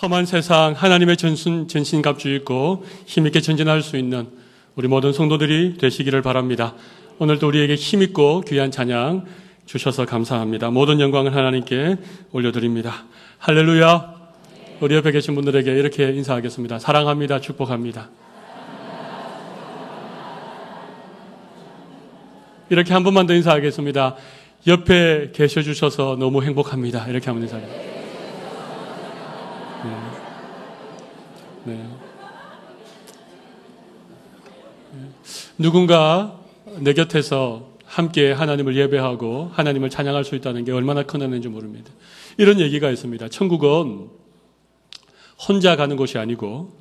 험한 세상 하나님의 전신갑주 입고 힘있게 전진할 수 있는 우리 모든 성도들이 되시기를 바랍니다. 오늘도 우리에게 힘있고 귀한 찬양 주셔서 감사합니다. 모든 영광을 하나님께 올려드립니다. 할렐루야. 우리 옆에 계신 분들에게 이렇게 인사하겠습니다. 사랑합니다. 축복합니다. 이렇게 한 번만 더 인사하겠습니다. 옆에 계셔주셔서 너무 행복합니다. 이렇게 한번 인사하겠습니다. 네. 누군가 내 곁에서 함께 하나님을 예배하고 하나님을 찬양할 수 있다는 게 얼마나 큰 은혜인지 모릅니다. 이런 얘기가 있습니다. 천국은 혼자 가는 곳이 아니고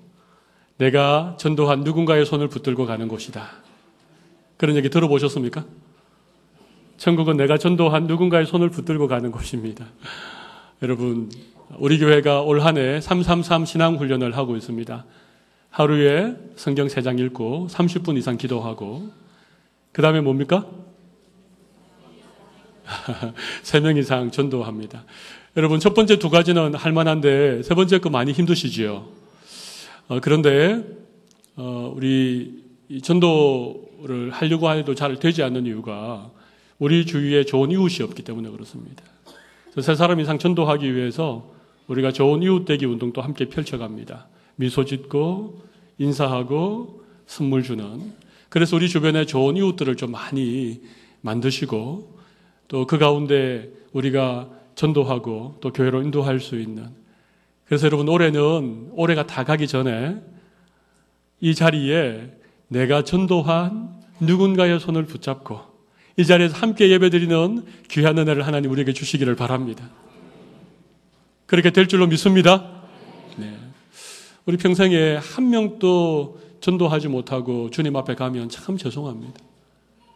내가 전도한 누군가의 손을 붙들고 가는 곳이다. 그런 얘기 들어보셨습니까? 천국은 내가 전도한 누군가의 손을 붙들고 가는 곳입니다. 여러분, 우리 교회가 올 한 해 333 신앙훈련을 하고 있습니다. 하루에 성경 3장 읽고 30분 이상 기도하고 그 다음에 뭡니까? 3명 이상 전도합니다. 여러분, 첫 번째 2가지는 할만한데 세 번째 거 많이 힘드시지요. 그런데 우리 전도를 하려고 해도 잘 되지 않는 이유가 우리 주위에 좋은 이웃이 없기 때문에 그렇습니다. 3사람 이상 전도하기 위해서 우리가 좋은 이웃 되기 운동도 함께 펼쳐갑니다. 미소 짓고 인사하고 선물 주는. 그래서 우리 주변에 좋은 이웃들을 좀 많이 만드시고 또 그 가운데 우리가 전도하고 또 교회로 인도할 수 있는. 그래서 여러분, 올해가 다 가기 전에 이 자리에 내가 전도한 누군가의 손을 붙잡고 이 자리에서 함께 예배드리는 귀한 은혜를 하나님 우리에게 주시기를 바랍니다. 그렇게 될 줄로 믿습니다. 네. 우리 평생에 한 명도 전도하지 못하고 주님 앞에 가면 참 죄송합니다.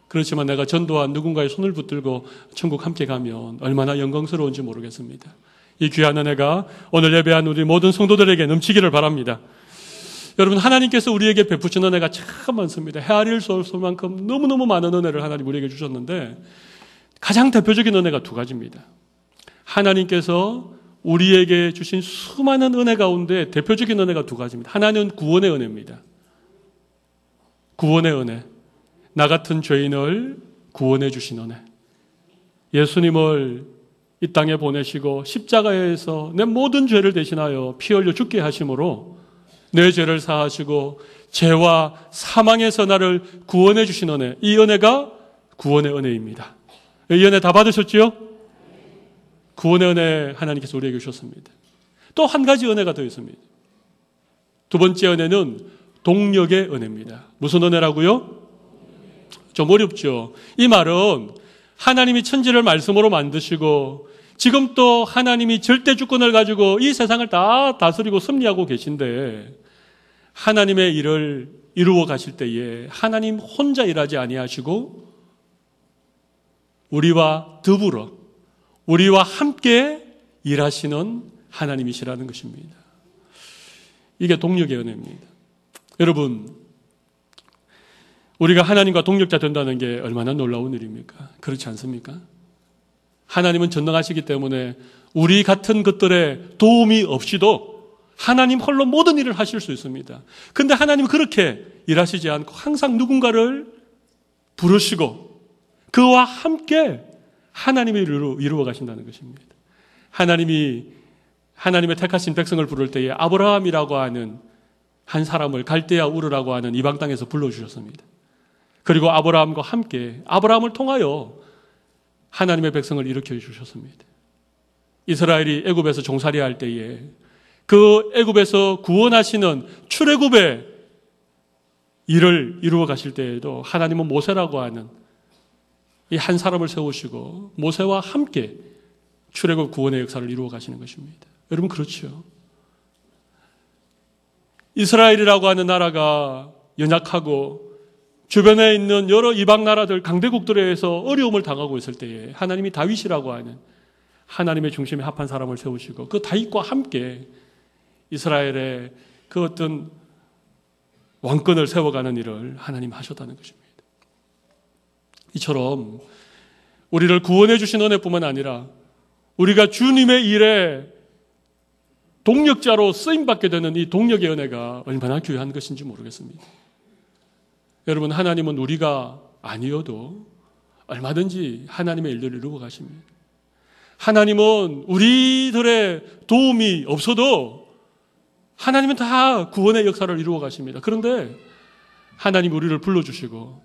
그렇지만 내가 전도한 누군가의 손을 붙들고 천국 함께 가면 얼마나 영광스러운지 모르겠습니다. 이 귀한 은혜가 오늘 예배한 우리 모든 성도들에게 넘치기를 바랍니다. 여러분, 하나님께서 우리에게 베푸신 은혜가 참 많습니다. 헤아릴 수 없을 만큼 너무너무 많은 은혜를 하나님 우리에게 주셨는데 가장 대표적인 은혜가 2가지입니다. 하나님께서 우리에게 주신 수많은 은혜 가운데 대표적인 은혜가 2가지입니다. 하나는 구원의 은혜입니다. 구원의 은혜. 나 같은 죄인을 구원해 주신 은혜. 예수님을 이 땅에 보내시고 십자가에서 내 모든 죄를 대신하여 피 흘려 죽게 하심으로 내 죄를 사하시고 죄와 사망에서 나를 구원해 주신 은혜. 이 은혜가 구원의 은혜입니다. 이 은혜 다 받으셨지요? 구원의 은혜 하나님께서 우리에게 주셨습니다. 또 한 가지 은혜가 더 있습니다. 2번째 은혜는 동력의 은혜입니다. 무슨 은혜라고요? 좀 어렵죠. 이 말은 하나님이 천지를 말씀으로 만드시고 지금 또 하나님이 절대 주권을 가지고 이 세상을 다 다스리고 섭리하고 계신데 하나님의 일을 이루어 가실 때에 하나님 혼자 일하지 아니하시고 우리와 더불어 우리와 함께 일하시는 하나님이시라는 것입니다. 이게 동력의 은혜입니다. 여러분, 우리가 하나님과 동력자 된다는 게 얼마나 놀라운 일입니까? 그렇지 않습니까? 하나님은 전능하시기 때문에 우리 같은 것들의 도움이 없이도 하나님 홀로 모든 일을 하실 수 있습니다. 그런데 하나님은 그렇게 일하시지 않고 항상 누군가를 부르시고 그와 함께 하나님의 일을 이루어 가신다는 것입니다. 하나님의 택하신 백성을 부를 때에 아브라함이라고 하는 한 사람을 갈대아 우르라고 하는 이방 땅에서 불러주셨습니다. 그리고 아브라함과 함께 아브라함을 통하여 하나님의 백성을 일으켜 주셨습니다. 이스라엘이 애굽에서 종살이할 때에 그 애굽에서 구원하시는 출애굽의 일을 이루어 가실 때에도 하나님은 모세라고 하는 이 한 사람을 세우시고 모세와 함께 출애굽 구원의 역사를 이루어 가시는 것입니다. 여러분, 그렇죠. 이스라엘이라고 하는 나라가 연약하고 주변에 있는 여러 이방 나라들, 강대국들에 의해서 어려움을 당하고 있을 때에 하나님이 다윗이라고 하는 하나님의 중심에 합한 사람을 세우시고 그 다윗과 함께 이스라엘의 그 어떤 왕권을 세워가는 일을 하나님 하셨다는 것입니다. 이처럼 우리를 구원해 주신 은혜뿐만 아니라 우리가 주님의 일에 동력자로 쓰임받게 되는 이 동력의 은혜가 얼마나 귀한 것인지 모르겠습니다. 여러분, 하나님은 우리가 아니어도 얼마든지 하나님의 일들을 이루고 가십니다. 하나님은 우리들의 도움이 없어도 하나님은 다 구원의 역사를 이루어 가십니다. 그런데 하나님 우리를 불러주시고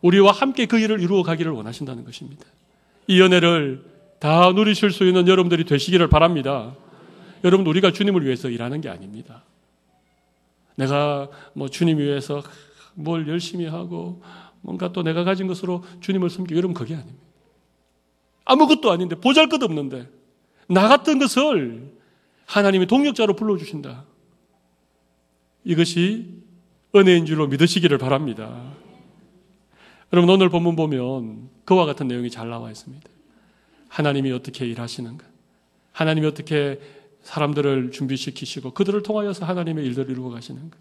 우리와 함께 그 일을 이루어 가기를 원하신다는 것입니다. 이 은혜를 다 누리실 수 있는 여러분들이 되시기를 바랍니다. 여러분, 우리가 주님을 위해서 일하는 게 아닙니다. 내가 주님 위해서 뭘 열심히 하고 뭔가 또 내가 가진 것으로 주님을 섬기고, 여러분, 그게 아닙니다. 아무것도 아닌데, 보잘것없는데 나 같은 것을 하나님이 동력자로 불러주신다. 이것이 은혜인 줄로 믿으시기를 바랍니다. 여러분, 오늘 본문 보면 그와 같은 내용이 잘 나와 있습니다. 하나님이 어떻게 일하시는가, 하나님이 어떻게 사람들을 준비시키시고 그들을 통하여서 하나님의 일들을 이루어 가시는가.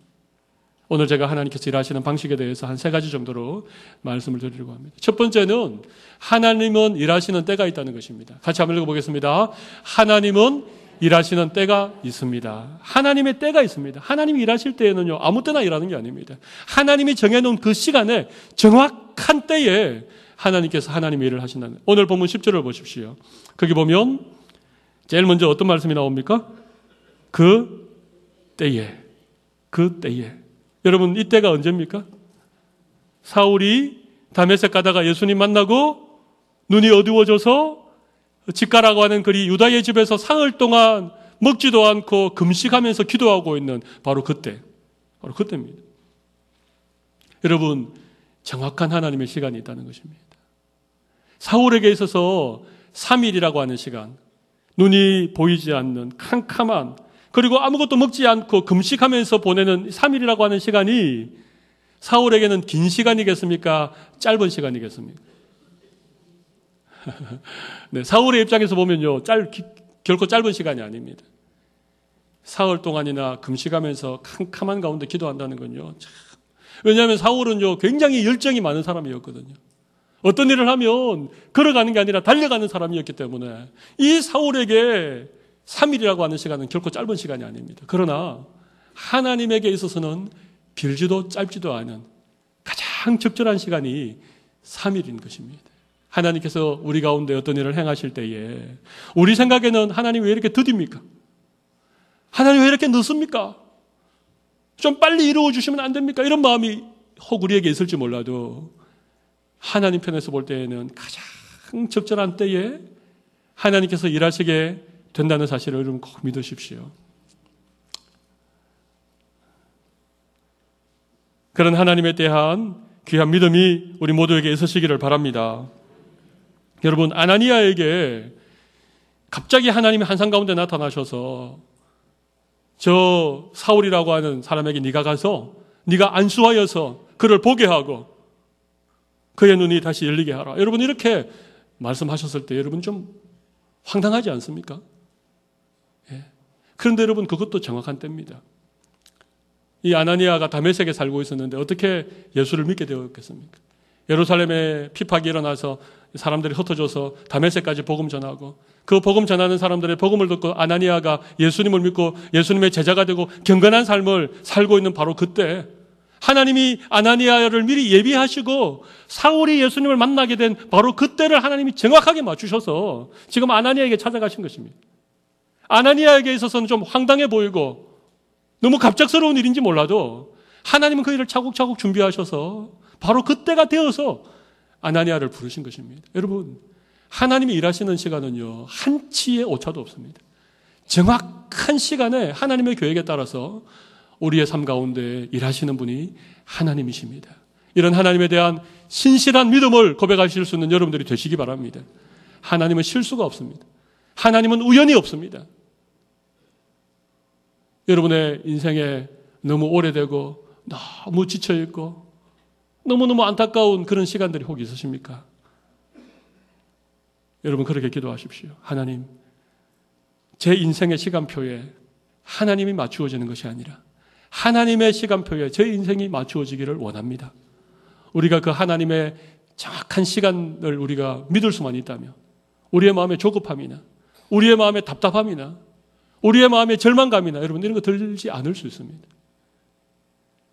오늘 제가 하나님께서 일하시는 방식에 대해서 한 3가지 정도로 말씀을 드리려고 합니다. 첫 번째는 하나님은 일하시는 때가 있다는 것입니다. 같이 한번 읽어보겠습니다. 하나님은 일하시는 때가 있습니다. 하나님의 때가 있습니다. 하나님이 일하실 때에는요, 아무 때나 일하는 게 아닙니다. 하나님이 정해놓은 그 시간에 정확한 때에 하나님께서 하나님의 일을 하신다는. 오늘 본문 10절을 보십시오. 거기 보면 제일 먼저 어떤 말씀이 나옵니까? 그 때에. 여러분, 이때가 언제입니까? 사울이 다메섹 가다가 예수님 만나고 눈이 어두워져서 직가라고 하는 그리 유다의 집에서 사흘 동안 먹지도 않고 금식하면서 기도하고 있는 바로 그때입니다. 여러분, 정확한 하나님의 시간이 있다는 것입니다. 사울에게 있어서 3일이라고 하는 시간, 눈이 보이지 않는 캄캄한, 그리고 아무것도 먹지 않고 금식하면서 보내는 3일이라고 하는 시간이 사울에게는 긴 시간이겠습니까? 짧은 시간이겠습니까? 네, 사울의 입장에서 보면요, 결코 짧은 시간이 아닙니다. 사흘 동안이나 금식하면서 캄캄한 가운데 기도한다는 건요, 왜냐하면 사울은요, 굉장히 열정이 많은 사람이었거든요. 어떤 일을 하면 걸어가는 게 아니라 달려가는 사람이었기 때문에 이 사울에게 3일이라고 하는 시간은 결코 짧은 시간이 아닙니다. 그러나 하나님에게 있어서는 길지도 짧지도 않은 가장 적절한 시간이 3일인 것입니다. 하나님께서 우리 가운데 어떤 일을 행하실 때에 우리 생각에는 하나님 왜 이렇게 더딥니까? 하나님 왜 이렇게 늦습니까? 좀 빨리 이루어 주시면 안 됩니까? 이런 마음이 혹 우리에게 있을지 몰라도 하나님 편에서 볼 때에는 가장 적절한 때에 하나님께서 일하시게 된다는 사실을 여러분 꼭 믿으십시오. 그런 하나님에 대한 귀한 믿음이 우리 모두에게 있으시기를 바랍니다. 여러분, 아나니아에게 갑자기 하나님이 한산 가운데 나타나셔서 저 사울이라고 하는 사람에게 네가 가서 네가 안수하여서 그를 보게 하고 그의 눈이 다시 열리게 하라. 여러분, 이렇게 말씀하셨을 때 여러분 좀 황당하지 않습니까? 예. 그런데 여러분, 그것도 정확한 때입니다. 이 아나니아가 다메섹에 살고 있었는데 어떻게 예수를 믿게 되었겠습니까? 예루살렘에 핍박이 일어나서 사람들이 흩어져서 다메섹까지 복음 전하고 그 복음 전하는 사람들의 복음을 듣고 아나니아가 예수님을 믿고 예수님의 제자가 되고 경건한 삶을 살고 있는 바로 그때 하나님이 아나니아를 미리 예비하시고 사울이 예수님을 만나게 된 바로 그때를 하나님이 정확하게 맞추셔서 지금 아나니아에게 찾아가신 것입니다. 아나니아에게 있어서는 좀 황당해 보이고 너무 갑작스러운 일인지 몰라도 하나님은 그 일을 차곡차곡 준비하셔서 바로 그때가 되어서 아나니아를 부르신 것입니다. 여러분, 하나님이 일하시는 시간은요, 한치의 오차도 없습니다. 정확한 시간에 하나님의 계획에 따라서 우리의 삶 가운데 일하시는 분이 하나님이십니다. 이런 하나님에 대한 신실한 믿음을 고백하실 수 있는 여러분들이 되시기 바랍니다. 하나님은 실수가 없습니다. 하나님은 우연이 없습니다. 여러분의 인생에 너무 오래되고 너무 지쳐있고 너무너무 안타까운 그런 시간들이 혹 있으십니까? 여러분, 그렇게 기도하십시오. 하나님, 제 인생의 시간표에 하나님이 맞추어지는 것이 아니라 하나님의 시간표에 제 인생이 맞추어지기를 원합니다. 우리가 그 하나님의 정확한 시간을 우리가 믿을 수만 있다면 우리의 마음의 조급함이나 우리의 마음의 답답함이나 우리의 마음에 절망감이나 여러분 이런 거 들지 않을 수 있습니다.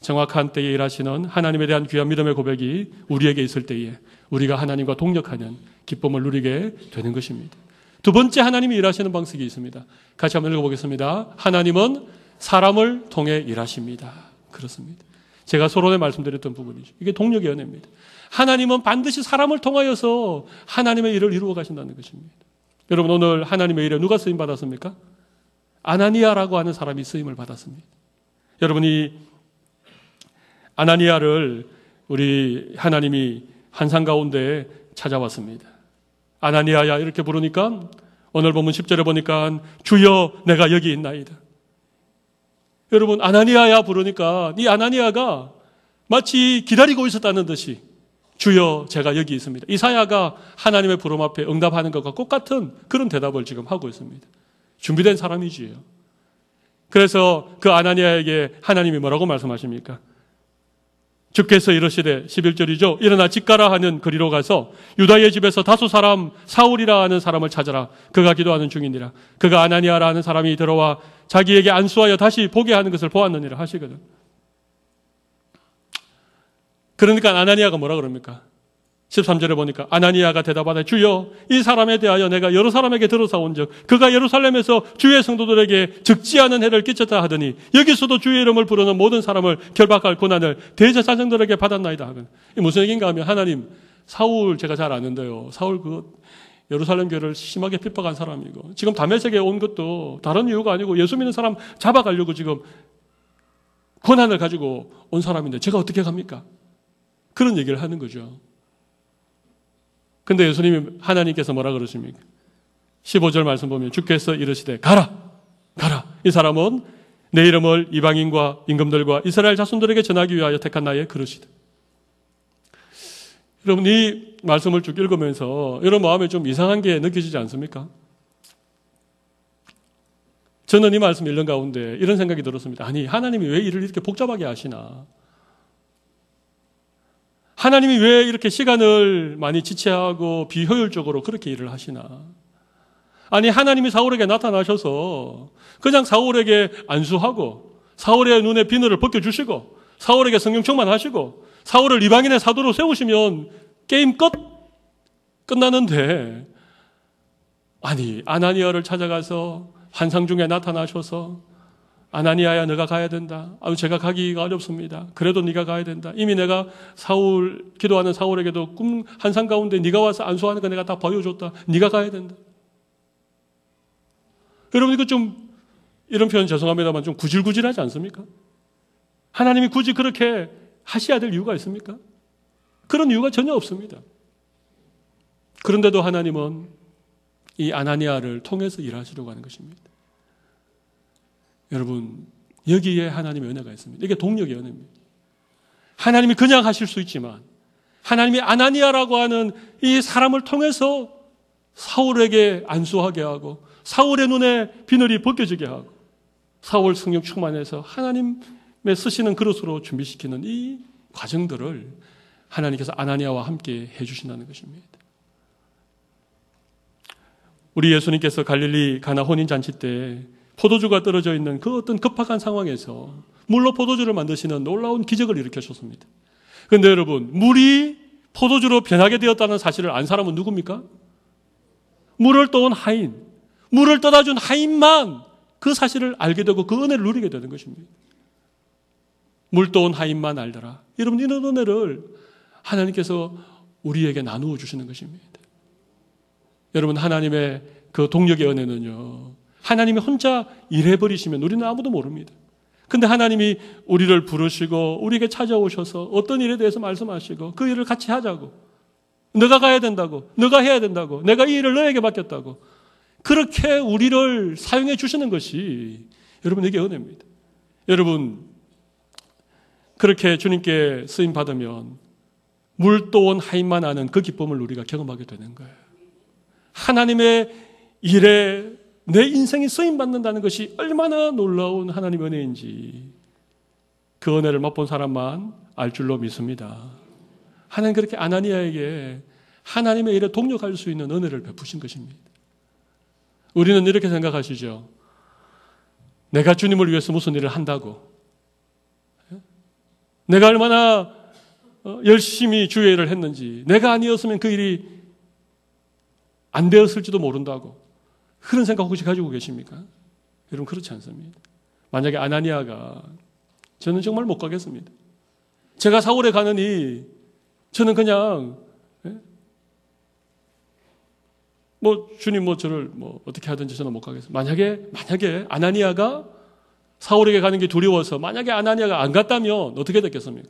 정확한 때에 일하시는 하나님에 대한 귀한 믿음의 고백이 우리에게 있을 때에 우리가 하나님과 동력하는 기쁨을 누리게 되는 것입니다. 두 번째 하나님이 일하시는 방식이 있습니다. 같이 한번 읽어보겠습니다. 하나님은 사람을 통해 일하십니다. 그렇습니다. 제가 서론에 말씀드렸던 부분이죠. 이게 동력의 은혜입니다. 하나님은 반드시 사람을 통하여서 하나님의 일을 이루어 가신다는 것입니다. 여러분 오늘 하나님의 일에 누가 쓰임 받았습니까? 아나니아라고 하는 사람이 쓰임을 받았습니다. 여러분이 아나니아를 우리 하나님이 환상 가운데 찾아왔습니다. 아나니아야 이렇게 부르니까 오늘 본문 10절에 보니까 주여 내가 여기 있나이다. 여러분 아나니아야 부르니까 이 아나니아가 마치 기다리고 있었다는 듯이 주여 제가 여기 있습니다. 이사야가 하나님의 부름 앞에 응답하는 것과 똑같은 그런 대답을 지금 하고 있습니다. 준비된 사람이지요. 그래서 그 아나니아에게 하나님이 뭐라고 말씀하십니까? 주께서 이르시되 11절이죠. 일어나 집 가라 하는 거리로 가서 유다의 집에서 다수 사람 사울이라 하는 사람을 찾아라. 그가 기도하는 중이니라. 그가 아나니아라 하는 사람이 들어와 자기에게 안수하여 다시 보게 하는 것을 보았느니라 하시거든. 그러니까 아나니아가 뭐라 그럽니까? 13절에 보니까 아나니아가 대답하되 주여 이 사람에 대하여 내가 여러 사람에게 들어사온즉 그가 예루살렘에서 주의 성도들에게 적지 않은 해를 끼쳤다 하더니 여기서도 주의 이름을 부르는 모든 사람을 결박할 고난을 대제사장들에게 받았나이다 하거든. 이 무슨 얘기인가 하면 하나님 사울 제가 잘 아는데요. 사울 그 예루살렘 교회를 심하게 핍박한 사람이고 지금 다메섹에 온 것도 다른 이유가 아니고 예수 믿는 사람 잡아가려고 지금 고난을 가지고 온 사람인데 제가 어떻게 갑니까? 그런 얘기를 하는 거죠. 근데 예수님이 하나님께서 뭐라 그러십니까? 15절 말씀 보면 주께서 이르시되 가라. 이 사람은 내 이름을 이방인과 임금들과 이스라엘 자손들에게 전하기 위하여 택한 나의 그릇이다. 여러분 이 말씀을 쭉 읽으면서 여러분 마음에 좀 이상한 게 느껴지지 않습니까? 저는 이 말씀 읽는 가운데 이런 생각이 들었습니다. 아니 하나님이 왜 일을 이렇게 복잡하게 하시나? 하나님이 왜 이렇게 시간을 많이 지체하고 비효율적으로 그렇게 일을 하시나? 아니 하나님이 사울에게 나타나셔서 그냥 사울에게 안수하고 사울의 눈에 비늘을 벗겨주시고 사울에게 성령 충만하시고 사울을 이방인의 사도로 세우시면 게임 끝나는데 아니 아나니아를 찾아가서 환상 중에 나타나셔서 아나니아야 네가 가야 된다. 제가 가기가 어렵습니다. 그래도 네가 가야 된다. 이미 내가 기도하는 사울에게도 꿈 환상 가운데 네가 와서 안수하는 거 내가 다 보여줬다. 네가 가야 된다. 여러분 이거 좀 이런 표현 죄송합니다만 좀 구질구질하지 않습니까? 하나님이 굳이 그렇게 하셔야 될 이유가 있습니까? 그런 이유가 전혀 없습니다. 그런데도 하나님은 이 아나니아를 통해서 일하시려고 하는 것입니다. 여러분 여기에 하나님의 은혜가 있습니다. 이게 동력의 은혜입니다. 하나님이 그냥 하실 수 있지만 하나님이 아나니아라고 하는 이 사람을 통해서 사울에게 안수하게 하고 사울의 눈에 비늘이 벗겨지게 하고 사울 성령 충만해서 하나님의 쓰시는 그릇으로 준비시키는 이 과정들을 하나님께서 아나니아와 함께 해주신다는 것입니다. 우리 예수님께서 갈릴리 가나 혼인잔치 때 포도주가 떨어져 있는 그 어떤 급박한 상황에서 물로 포도주를 만드시는 놀라운 기적을 일으켜주셨습니다. 그런데 여러분 물이 포도주로 변하게 되었다는 사실을 안 사람은 누굽니까? 물을 떠온 하인, 물을 떠다 준 하인만 그 사실을 알게 되고 그 은혜를 누리게 되는 것입니다. 물 떠온 하인만 알더라. 여러분 이런 은혜를 하나님께서 우리에게 나누어 주시는 것입니다. 여러분 하나님의 그 동력의 은혜는요, 하나님이 혼자 일해버리시면 우리는 아무도 모릅니다. 근데 하나님이 우리를 부르시고 우리에게 찾아오셔서 어떤 일에 대해서 말씀하시고 그 일을 같이 하자고, 너가 가야 된다고, 너가 해야 된다고, 내가 이 일을 너에게 맡겼다고 그렇게 우리를 사용해 주시는 것이 여러분에게 은혜입니다. 여러분 그렇게 주님께 쓰임 받으면 물 떠온 하인만 아는 그 기쁨을 우리가 경험하게 되는 거예요. 하나님의 일에 내 인생이 쓰임받는다는 것이 얼마나 놀라운 하나님의 은혜인지 그 은혜를 맛본 사람만 알 줄로 믿습니다. 하나님 그렇게 아나니아에게 하나님의 일에 동력할 수 있는 은혜를 베푸신 것입니다. 우리는 이렇게 생각하시죠. 내가 주님을 위해서 무슨 일을 한다고, 내가 얼마나 열심히 주의 일을 했는지, 내가 아니었으면 그 일이 안 되었을지도 모른다고, 그런 생각 혹시 가지고 계십니까? 여러분, 그렇지 않습니다. 만약에 아나니아가 저는 정말 못 가겠습니다. 제가 사울에 가느니 저는 그냥 주님 저를 어떻게 하든지 저는 못 가겠습니다. 만약에 아나니아가 사울에게 가는 게 두려워서 만약에 아나니아가 안 갔다면 어떻게 됐겠습니까?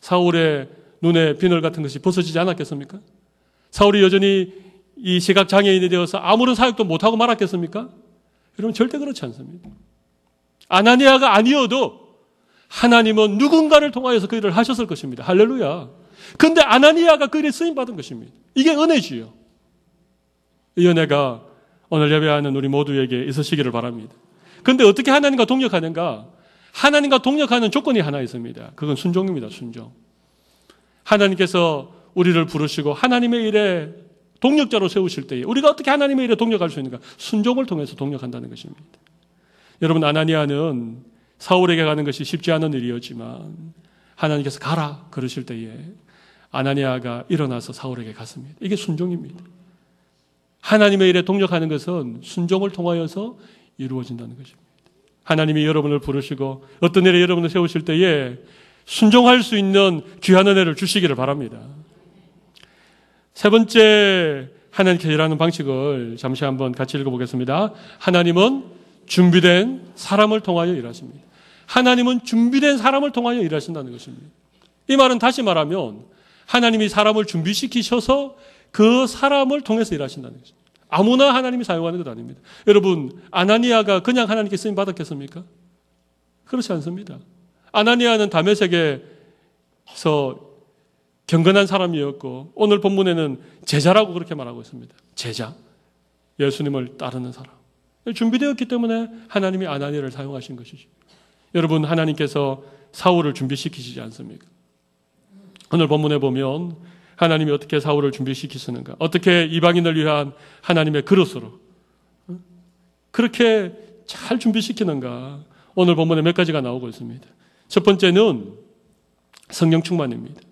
사울의 눈에 비늘 같은 것이 벗어지지 않았겠습니까? 사울이 여전히 이 시각 장애인이 되어서 아무런 사역도 못하고 말았겠습니까? 여러분, 절대 그렇지 않습니다. 아나니아가 아니어도 하나님은 누군가를 통하여서 그 일을 하셨을 것입니다. 할렐루야. 그런데 아나니아가 그 일에 쓰임받은 것입니다. 이게 은혜지요. 이 은혜가 오늘 예배하는 우리 모두에게 있으시기를 바랍니다. 그런데 어떻게 하나님과 동역하는가? 하나님과 동역하는 조건이 하나 있습니다. 그건 순종입니다. 순종. 하나님께서 우리를 부르시고 하나님의 일에 동역자로 세우실 때에 우리가 어떻게 하나님의 일에 동역할 수 있는가? 순종을 통해서 동역한다는 것입니다. 여러분, 아나니아는 사울에게 가는 것이 쉽지 않은 일이었지만 하나님께서 가라 그러실 때에 아나니아가 일어나서 사울에게 갔습니다. 이게 순종입니다. 하나님의 일에 동역하는 것은 순종을 통하여서 이루어진다는 것입니다. 하나님이 여러분을 부르시고 어떤 일에 여러분을 세우실 때에 순종할 수 있는 귀한 은혜를 주시기를 바랍니다. 세 번째, 하나님께서 일하는 방식을 잠시 한번 같이 읽어보겠습니다. 하나님은 준비된 사람을 통하여 일하십니다. 하나님은 준비된 사람을 통하여 일하신다는 것입니다. 이 말은 다시 말하면 하나님이 사람을 준비시키셔서 그 사람을 통해서 일하신다는 것입니다. 아무나 하나님이 사용하는 것 아닙니다. 여러분, 아나니아가 그냥 하나님께 쓰임 받았겠습니까? 그렇지 않습니다. 아나니아는 다메섹에서 경건한 사람이었고 오늘 본문에는 제자라고 그렇게 말하고 있습니다. 제자, 예수님을 따르는 사람. 준비되었기 때문에 하나님이 아나니아를 사용하신 것이죠. 여러분, 하나님께서 사울을 준비시키시지 않습니까? 오늘 본문에 보면 하나님이 어떻게 사울을 준비시키시는가, 어떻게 이방인을 위한 하나님의 그릇으로 그렇게 잘 준비시키는가, 오늘 본문에 몇 가지가 나오고 있습니다. 첫 번째는 성령 충만입니다.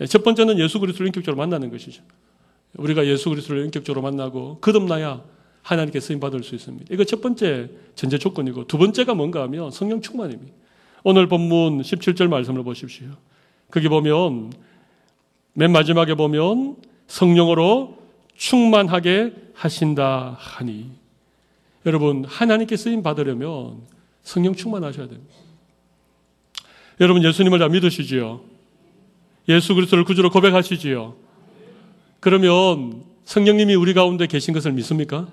첫 번째는 예수 그리스도를 인격적으로 만나는 것이죠. 우리가 예수 그리스도를 인격적으로 만나고 거듭나야 하나님께 쓰임받을 수 있습니다. 이거 첫 번째 전제 조건이고, 두 번째가 뭔가 하면 성령 충만입니다. 오늘 본문 17절 말씀을 보십시오. 거기 보면 맨 마지막에 보면 성령으로 충만하게 하신다 하니, 여러분, 하나님께 쓰임 받으려면 성령 충만하셔야 됩니다. 여러분, 예수님을 다 믿으시지요? 예수 그리스도를 구주로 고백하시지요? 그러면 성령님이 우리 가운데 계신 것을 믿습니까?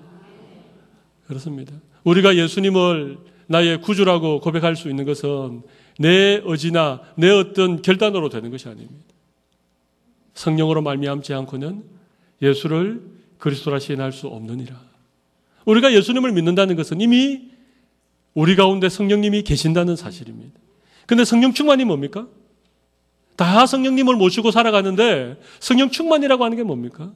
그렇습니다. 우리가 예수님을 나의 구주라고 고백할 수 있는 것은 내 의지나 내 어떤 결단으로 되는 것이 아닙니다. 성령으로 말미암지 않고는 예수를 그리스도라 시인할 수 없느니라. 우리가 예수님을 믿는다는 것은 이미 우리 가운데 성령님이 계신다는 사실입니다. 그런데 성령 충만이 뭡니까? 다 성령님을 모시고 살아가는데 성령 충만이라고 하는 게 뭡니까?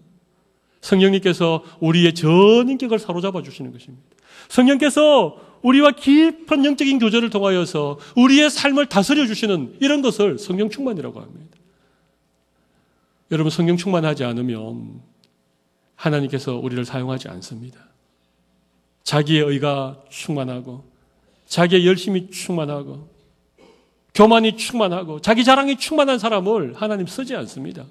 성령님께서 우리의 전 인격을 사로잡아 주시는 것입니다. 성령께서 우리와 깊은 영적인 교제를 통하여서 우리의 삶을 다스려 주시는 이런 것을 성령 충만이라고 합니다. 여러분, 성령 충만하지 않으면 하나님께서 우리를 사용하지 않습니다. 자기의 의가 충만하고 자기의 열심이 충만하고 교만이 충만하고 자기 자랑이 충만한 사람을 하나님 쓰지 않습니다.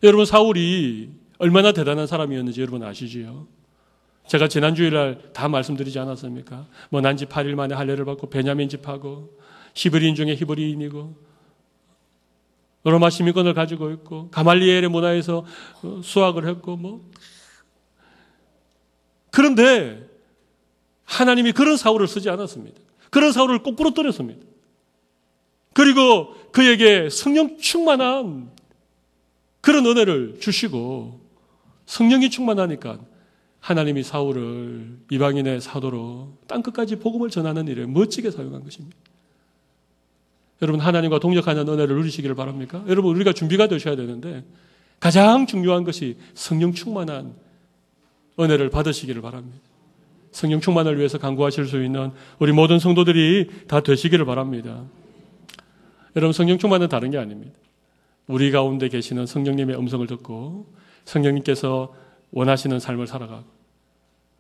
여러분, 사울이 얼마나 대단한 사람이었는지 여러분 아시지요? 제가 지난 주일날 다 말씀드리지 않았습니까? 난지 8일 만에 할례를 받고 베냐민 집하고 히브리인 중에 히브리인이고 로마 시민권을 가지고 있고 가말리엘의 문화에서 수학을 했고 그런데 하나님이 그런 사울을 쓰지 않았습니다. 그런 사울을 거꾸로 떨었습니다. 그리고 그에게 성령 충만한 그런 은혜를 주시고, 성령이 충만하니까 하나님이 사울을 이방인의 사도로 땅끝까지 복음을 전하는 일에 멋지게 사용한 것입니다. 여러분, 하나님과 동역하는 은혜를 누리시기를 바랍니까? 여러분, 우리가 준비가 되셔야 되는데 가장 중요한 것이 성령 충만한 은혜를 받으시기를 바랍니다. 성령 충만을 위해서 간구하실 수 있는 우리 모든 성도들이 다 되시기를 바랍니다. 여러분, 성령 충만은 다른 게 아닙니다. 우리 가운데 계시는 성령님의 음성을 듣고 성령님께서 원하시는 삶을 살아가고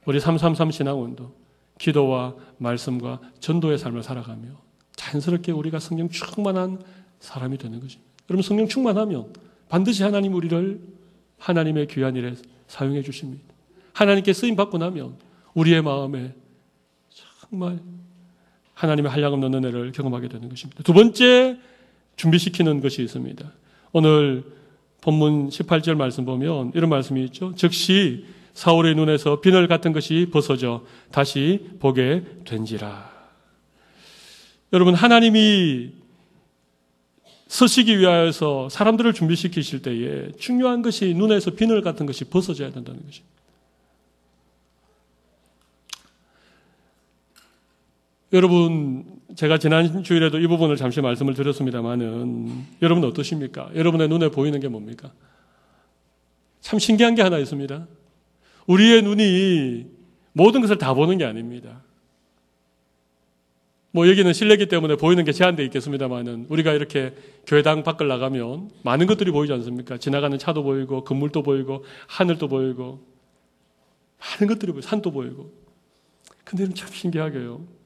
우리 333 신앙운동, 기도와 말씀과 전도의 삶을 살아가며 자연스럽게 우리가 성령 충만한 사람이 되는 것입니다. 여러분, 성령 충만하면 반드시 하나님 우리를 하나님의 귀한 일에 사용해 주십니다. 하나님께 쓰임 받고 나면 우리의 마음에 정말 하나님의 한량없는 은혜를 경험하게 되는 것입니다. 두 번째 준비시키는 것이 있습니다. 오늘 본문 18절 말씀 보면 이런 말씀이 있죠. 즉시 사울의 눈에서 비늘 같은 것이 벗어져 다시 보게 된지라. 여러분, 하나님이 서시기 위하여서 사람들을 준비시키실 때에 중요한 것이 눈에서 비늘 같은 것이 벗어져야 된다는 것입니다. 여러분, 제가 지난 주일에도 이 부분을 잠시 말씀을 드렸습니다만은 여러분 어떠십니까? 여러분의 눈에 보이는 게 뭡니까? 참 신기한 게 하나 있습니다. 우리의 눈이 모든 것을 다 보는 게 아닙니다. 뭐 여기는 실내기 때문에 보이는 게 제한되어 있겠습니다만은 우리가 이렇게 교회당 밖을 나가면 많은 것들이 보이지 않습니까? 지나가는 차도 보이고 건물도 보이고 하늘도 보이고 많은 것들이 보이고 산도 보이고. 근데 참 신기하게요.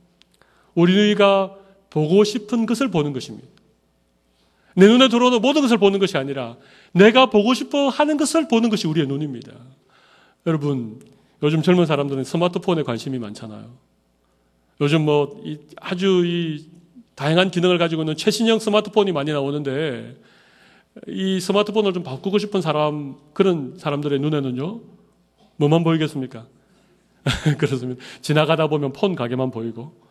우리가 보고 싶은 것을 보는 것입니다. 내 눈에 들어오는 모든 것을 보는 것이 아니라 내가 보고 싶어 하는 것을 보는 것이 우리의 눈입니다. 여러분, 요즘 젊은 사람들은 스마트폰에 관심이 많잖아요. 요즘 아주 다양한 기능을 가지고 있는 최신형 스마트폰이 많이 나오는데 이 스마트폰을 좀 바꾸고 싶은 그런 사람들의 눈에는요, 뭐만 보이겠습니까? 그렇습니다. 지나가다 보면 폰 가게만 보이고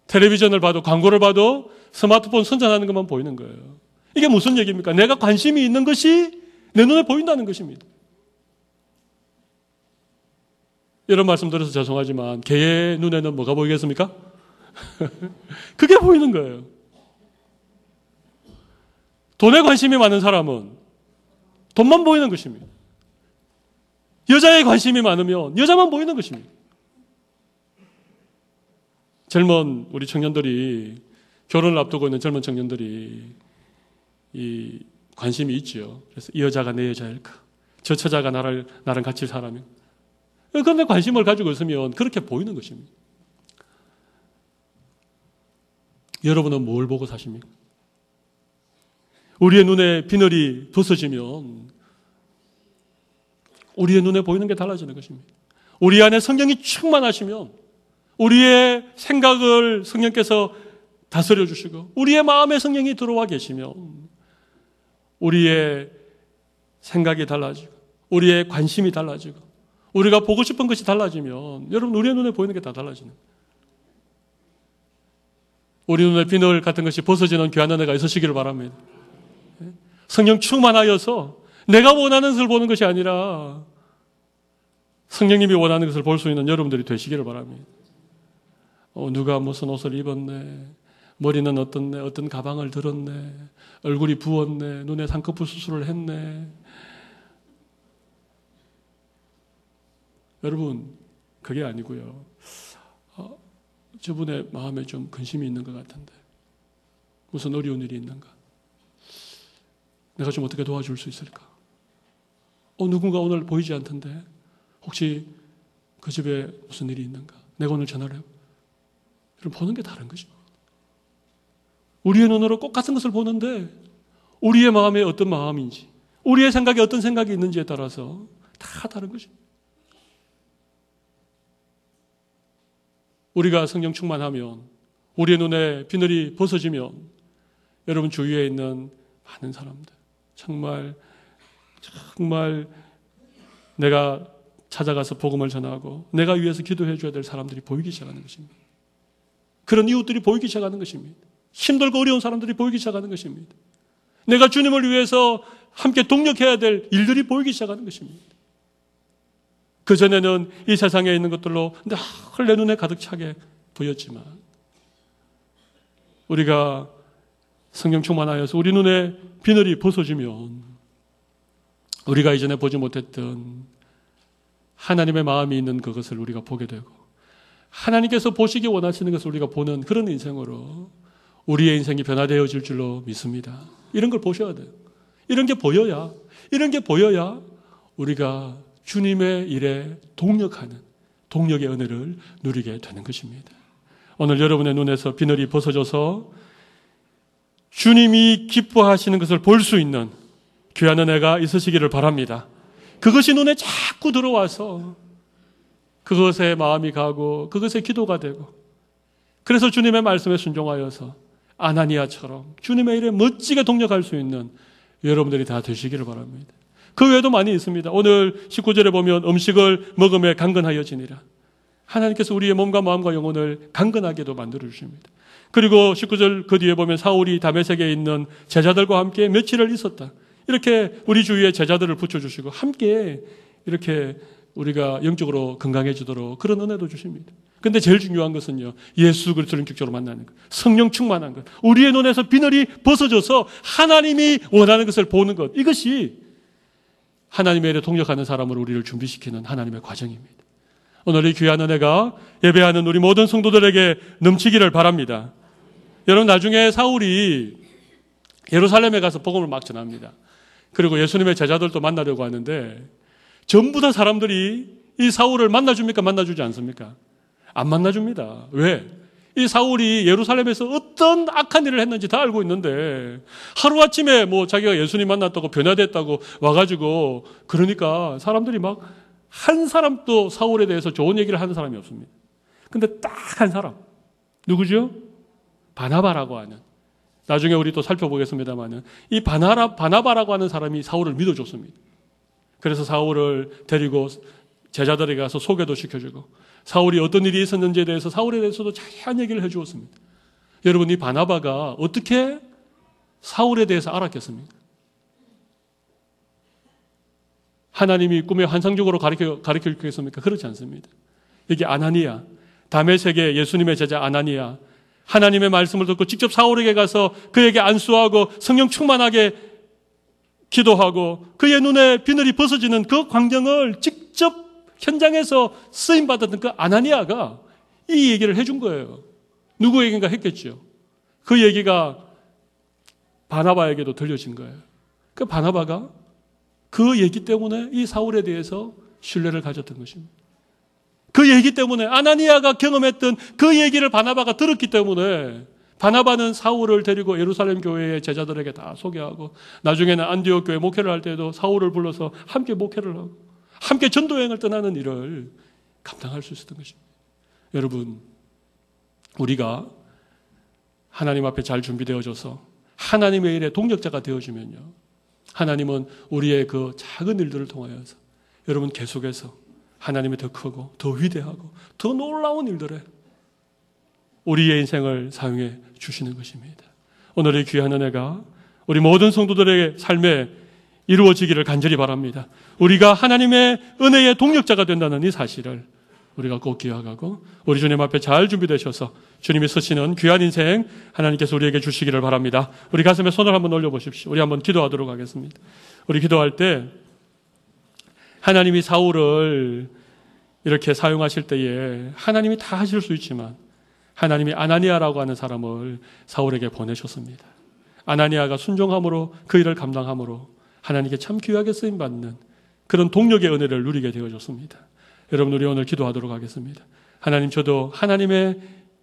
텔레비전을 봐도 광고를 봐도 스마트폰 선전하는 것만 보이는 거예요. 이게 무슨 얘기입니까? 내가 관심이 있는 것이 내 눈에 보인다는 것입니다. 이런 말씀 드려서 죄송하지만 개의 눈에는 뭐가 보이겠습니까? 그게 보이는 거예요. 돈에 관심이 많은 사람은 돈만 보이는 것입니다. 여자에 관심이 많으면 여자만 보이는 것입니다. 젊은 우리 청년들이, 결혼을 앞두고 있는 젊은 청년들이 이 관심이 있죠. 그래서 이 여자가 내 여자일까? 저 처자가 나랑 같이 사람일까? 그런데 관심을 가지고 있으면 그렇게 보이는 것입니다. 여러분은 뭘 보고 사십니까? 우리의 눈에 비늘이 벗어지면 우리의 눈에 보이는 게 달라지는 것입니다. 우리 안에 성령이 충만하시면 우리의 생각을 성령께서 다스려 주시고 우리의 마음에 성령이 들어와 계시면 우리의 생각이 달라지고 우리의 관심이 달라지고 우리가 보고 싶은 것이 달라지면 여러분, 우리의 눈에 보이는 게 다 달라지는 거예요. 우리 눈에 비늘 같은 것이 벗어지는 귀한 은혜가 있으시기를 바랍니다. 성령 충만하여서 내가 원하는 것을 보는 것이 아니라 성령님이 원하는 것을 볼 수 있는 여러분들이 되시기를 바랍니다. 누가 무슨 옷을 입었네, 머리는 어떻네, 어떤 가방을 들었네, 얼굴이 부었네, 눈에 쌍꺼풀 수술을 했네. 여러분, 그게 아니고요. 저분의 마음에 좀 근심이 있는 것 같은데 무슨 어려운 일이 있는가? 내가 좀 어떻게 도와줄 수 있을까? 누군가 오늘 보이지 않던데 혹시 그 집에 무슨 일이 있는가? 내가 오늘 전화를 해요. 여러분, 보는 게 다른 것입니다. 우리의 눈으로 똑같은 것을 보는데 우리의 마음에 어떤 마음인지, 우리의 생각에 어떤 생각이 있는지에 따라서 다 다른 것입니다. 우리가 성령 충만하면, 우리의 눈에 비늘이 벗어지면 여러분 주위에 있는 많은 사람들, 정말 내가 찾아가서 복음을 전하고 내가 위해서 기도해 줘야 될 사람들이 보이기 시작하는 것입니다. 그런 이웃들이 보이기 시작하는 것입니다. 힘들고 어려운 사람들이 보이기 시작하는 것입니다. 내가 주님을 위해서 함께 동력해야 될 일들이 보이기 시작하는 것입니다. 그전에는 이 세상에 있는 것들로 늘 내 눈에 가득 차게 보였지만 우리가 성령 충만하여서 우리 눈에 비늘이 벗어지면 우리가 이전에 보지 못했던 하나님의 마음이 있는 그것을 우리가 보게 되고 하나님께서 보시기 원하시는 것을 우리가 보는 그런 인생으로 우리의 인생이 변화되어질 줄로 믿습니다. 이런 걸 보셔야 돼요. 이런 게 보여야 우리가 주님의 일에 동력하는 동력의 은혜를 누리게 되는 것입니다. 오늘 여러분의 눈에서 비늘이 벗어져서 주님이 기뻐하시는 것을 볼 수 있는 귀한 은혜가 있으시기를 바랍니다. 그것이 눈에 자꾸 들어와서 그것에 마음이 가고 그것에 기도가 되고 그래서 주님의 말씀에 순종하여서 아나니아처럼 주님의 일에 멋지게 동력할 수 있는 여러분들이 다 되시기를 바랍니다. 그 외에도 많이 있습니다. 오늘 19절에 보면 음식을 먹음에 강건하여지니라. 하나님께서 우리의 몸과 마음과 영혼을 강건하게도 만들어 주십니다. 그리고 19절 그 뒤에 보면 사울이 다메섹에 있는 제자들과 함께 며칠을 있었다. 이렇게 우리 주위에 제자들을 붙여주시고 함께 이렇게 우리가 영적으로 건강해지도록 그런 은혜도 주십니다. 그런데 제일 중요한 것은요, 예수 그리스도를 인격적으로 만나는 것, 성령 충만한 것, 우리의 눈에서 비늘이 벗어져서 하나님이 원하는 것을 보는 것, 이것이 하나님의 일에 동력하는 사람으로 우리를 준비시키는 하나님의 과정입니다. 오늘 이 귀한 은혜가 예배하는 우리 모든 성도들에게 넘치기를 바랍니다. 여러분, 나중에 사울이 예루살렘에 가서 복음을 막 전합니다. 그리고 예수님의 제자들도 만나려고 하는데 전부 다 사람들이 이 사울을 만나줍니까? 만나주지 않습니까? 안 만나줍니다. 왜? 이 사울이 예루살렘에서 어떤 악한 일을 했는지 다 알고 있는데 하루아침에 뭐 자기가 예수님 만났다고 변화됐다고 와가지고 그러니까 사람들이 막 한 사람도 사울에 대해서 좋은 얘기를 하는 사람이 없습니다. 근데 딱 한 사람. 누구죠? 바나바라고 하는. 나중에 우리 또 살펴보겠습니다만은 이 바나바라고 하는 사람이 사울을 믿어줬습니다. 그래서 사울을 데리고 제자들에게 가서 소개도 시켜주고 사울이 어떤 일이 있었는지에 대해서 사울에 대해서도 자세한 얘기를 해주었습니다. 여러분, 이 바나바가 어떻게 사울에 대해서 알았겠습니까? 하나님이 꿈에 환상적으로 가르쳐 주겠습니까? 그렇지 않습니다. 여기 아나니아, 다메섹의 예수님의 제자 아나니아, 하나님의 말씀을 듣고 직접 사울에게 가서 그에게 안수하고 성령 충만하게 기도하고 그의 눈에 비늘이 벗어지는 그 광경을 직접 현장에서 쓰임받았던 그 아나니아가 이 얘기를 해준 거예요. 누구에게인가 했겠죠. 그 얘기가 바나바에게도 들려진 거예요. 그 바나바가 그 얘기 때문에 이 사울에 대해서 신뢰를 가졌던 것입니다. 그 얘기 때문에 아나니아가 경험했던 그 얘기를 바나바가 들었기 때문에 바나바는 사울을 데리고 예루살렘 교회의 제자들에게 다 소개하고 나중에는 안디옥 교회 목회를 할 때도 사울을 불러서 함께 목회를 하고 함께 전도여행을 떠나는 일을 감당할 수 있었던 것입니다. 여러분, 우리가 하나님 앞에 잘 준비되어져서 하나님의 일에 동력자가 되어지면요, 하나님은 우리의 그 작은 일들을 통하여서 여러분 계속해서 하나님이 더 크고 더 위대하고 더 놀라운 일들에 우리의 인생을 사용해 주시는 것입니다. 오늘의 귀한 은혜가 우리 모든 성도들의 삶에 이루어지기를 간절히 바랍니다. 우리가 하나님의 은혜의 동력자가 된다는 이 사실을 우리가 꼭 기억하고 우리 주님 앞에 잘 준비되셔서 주님이 쓰시는 귀한 인생 하나님께서 우리에게 주시기를 바랍니다. 우리 가슴에 손을 한번 올려보십시오. 우리 한번 기도하도록 하겠습니다. 우리 기도할 때 하나님이 사울을 이렇게 사용하실 때에 하나님이 다 하실 수 있지만 하나님이 아나니아라고 하는 사람을 사울에게 보내셨습니다. 아나니아가 순종함으로 그 일을 감당함으로 하나님께 참 귀하게 쓰임받는 그런 동력의 은혜를 누리게 되어졌습니다. 여러분, 우리 오늘 기도하도록 하겠습니다. 하나님, 저도 하나님의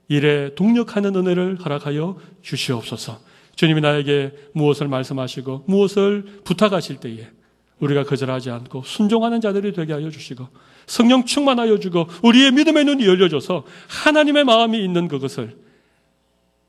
일에 동력하는 은혜를 허락하여 주시옵소서. 주님이 나에게 무엇을 말씀하시고 무엇을 부탁하실 때에 우리가 거절하지 않고 순종하는 자들이 되게 하여 주시고 성령 충만하여 주고 우리의 믿음의 눈이 열려져서 하나님의 마음이 있는 그것을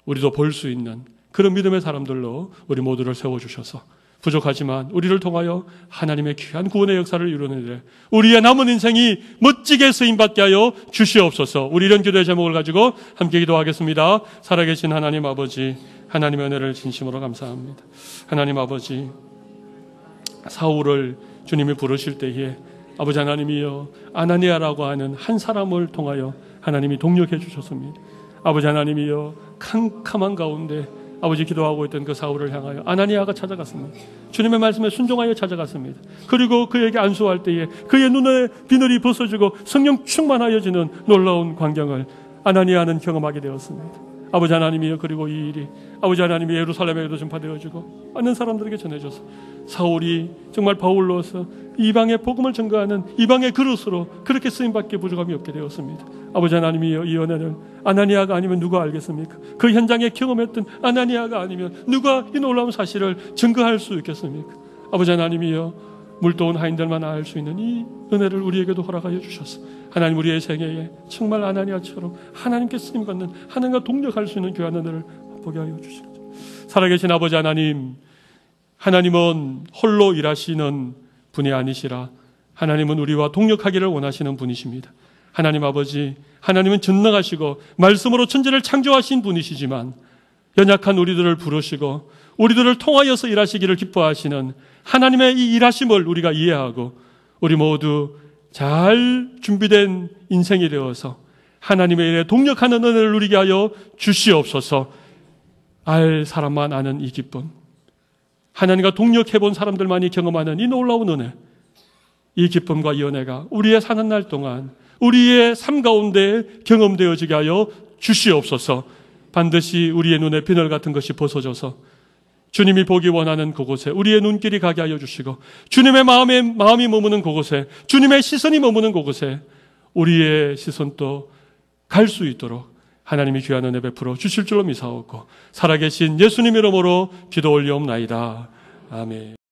우리도 볼 수 있는 그런 믿음의 사람들로 우리 모두를 세워주셔서 부족하지만 우리를 통하여 하나님의 귀한 구원의 역사를 이루는 일에 우리의 남은 인생이 멋지게 쓰임받게 하여 주시옵소서. 우리 이런 기도의 제목을 가지고 함께 기도하겠습니다. 살아계신 하나님 아버지, 하나님의 은혜를 진심으로 감사합니다. 하나님 아버지, 사울을 주님이 부르실 때에 아버지 하나님이여 아나니아라고 하는 한 사람을 통하여 하나님이 동력해 주셨습니다. 아버지 하나님이여 캄캄한 가운데 아버지 기도하고 있던 그 사울을 향하여 아나니아가 찾아갔습니다. 주님의 말씀에 순종하여 찾아갔습니다. 그리고 그에게 안수할 때에 그의 눈에 비늘이 벗어지고 성령 충만하여지는 놀라운 광경을 아나니아는 경험하게 되었습니다. 아버지 하나님이여, 그리고 이 일이 아버지 하나님이 예루살렘에도 전파되어지고 많은 사람들에게 전해져서 사울이 정말 바울로서 이방의 복음을 전가하는 이방의 그릇으로 그렇게 쓰임받기에 부족함이 없게 되었습니다. 아버지 하나님이여, 이 은혜를 아나니아가 아니면 누가 알겠습니까? 그 현장에 경험했던 아나니아가 아니면 누가 이 놀라운 사실을 증거할 수 있겠습니까? 아버지 하나님이여, 물도온 하인들만 알 수 있는 이 은혜를 우리에게도 허락하여 주셔서 하나님 우리의 생애에 정말 아나니아처럼 하나님께 쓰임받는 하나님과 동력할 수 있는 귀한 은혜를 보게 하여 주시옵소서. 살아계신 아버지 하나님, 하나님은 홀로 일하시는 분이 아니시라 하나님은 우리와 동력하기를 원하시는 분이십니다. 하나님 아버지, 하나님은 전능하시고 말씀으로 천지를 창조하신 분이시지만 연약한 우리들을 부르시고 우리들을 통하여서 일하시기를 기뻐하시는 하나님의 이 일하심을 우리가 이해하고 우리 모두 잘 준비된 인생이 되어서 하나님의 일에 동력하는 은혜를 누리게 하여 주시옵소서. 알 사람만 아는 이 기쁨, 하나님과 동력해본 사람들만이 경험하는 이 놀라운 은혜, 이 기쁨과 이 은혜가 우리의 사는 날 동안 우리의 삶 가운데 경험되어지게 하여 주시옵소서. 반드시 우리의 눈에 비늘 같은 것이 벗어져서 주님이 보기 원하는 그곳에 우리의 눈길이 가게 하여 주시고 주님의 마음이 머무는 그곳에, 주님의 시선이 머무는 그곳에 우리의 시선도 갈 수 있도록 하나님이 귀한 은혜 베풀어 주실 줄로 미사옵고 살아계신 예수님 이름으로 기도 올리옵나이다. 아멘.